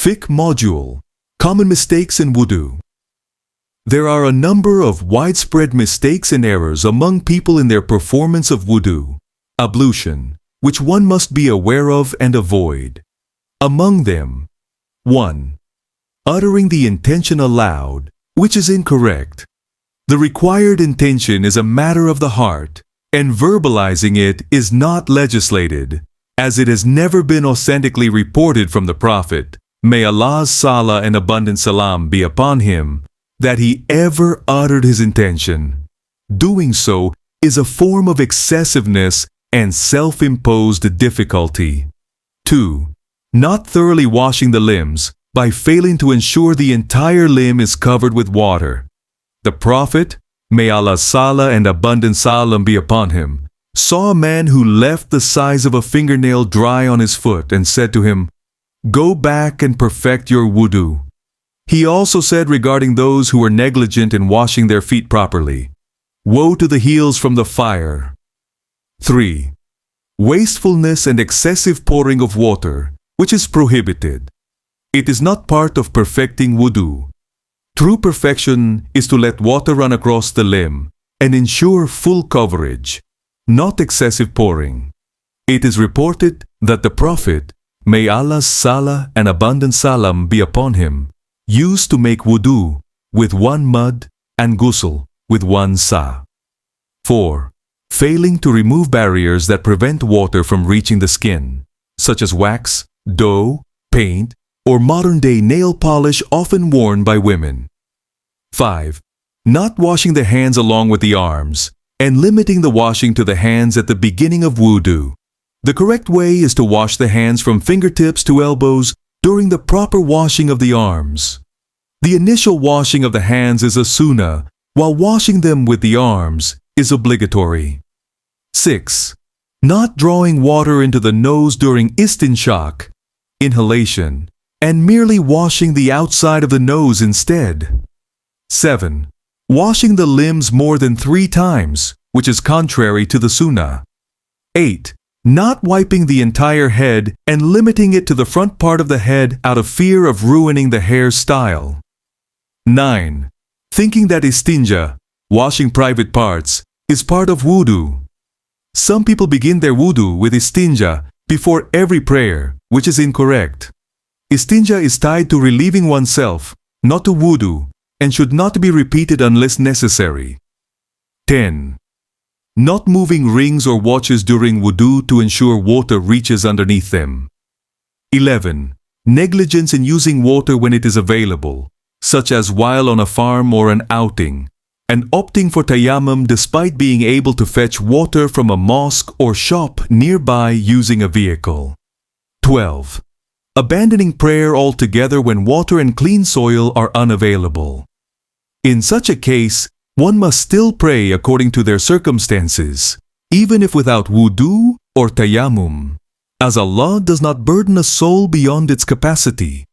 Fiqh Module, Common Mistakes in Wudu. There are a number of widespread mistakes and errors among people in their performance of wudu, ablution, which one must be aware of and avoid. Among them, 1. Uttering the intention aloud, which is incorrect. The required intention is a matter of the heart, and verbalizing it is not legislated, as it has never been authentically reported from the Prophet, may Allah's salah and abundant salam be upon him, that he ever uttered his intention. Doing so is a form of excessiveness and self-imposed difficulty. 2. Not thoroughly washing the limbs by failing to ensure the entire limb is covered with water. The Prophet, may Allah's salah and abundant salam be upon him, saw a man who left the size of a fingernail dry on his foot and said to him, "Go back and perfect your wudu." He also said regarding those who were negligent in washing their feet properly, "Woe to the heels from the fire." 3. Wastefulness and excessive pouring of water, which is prohibited. It is not part of perfecting wudu. True perfection is to let water run across the limb and ensure full coverage, not excessive pouring. It is reported that the Prophet, may Allah's salah and abundant salam be upon him, used to make wudu with one mud and ghusl with one sa. 4. Failing to remove barriers that prevent water from reaching the skin, such as wax, dough, paint, or modern-day nail polish often worn by women. 5. Not washing the hands along with the arms, and limiting the washing to the hands at the beginning of wudu. The correct way is to wash the hands from fingertips to elbows during the proper washing of the arms. The initial washing of the hands is a sunnah, while washing them with the arms is obligatory. 6. Not drawing water into the nose during istinshaq, inhalation, and merely washing the outside of the nose instead. 7. Washing the limbs more than 3 times, which is contrary to the sunnah. 8. Not wiping the entire head and limiting it to the front part of the head out of fear of ruining the hairstyle. 9. Thinking that istinja, washing private parts, is part of wudu. Some people begin their wudu with istinja before every prayer, which is incorrect. Istinja is tied to relieving oneself, not to wudu, and should not be repeated unless necessary. 10. Not moving rings or watches during wudu to ensure water reaches underneath them. 11. Negligence in using water when it is available, such as while on a farm or an outing, and opting for tayammum despite being able to fetch water from a mosque or shop nearby using a vehicle. 12. Abandoning prayer altogether when water and clean soil are unavailable. In such a case, one must still pray according to their circumstances, even if without wudu or tayammum, as Allah does not burden a soul beyond its capacity.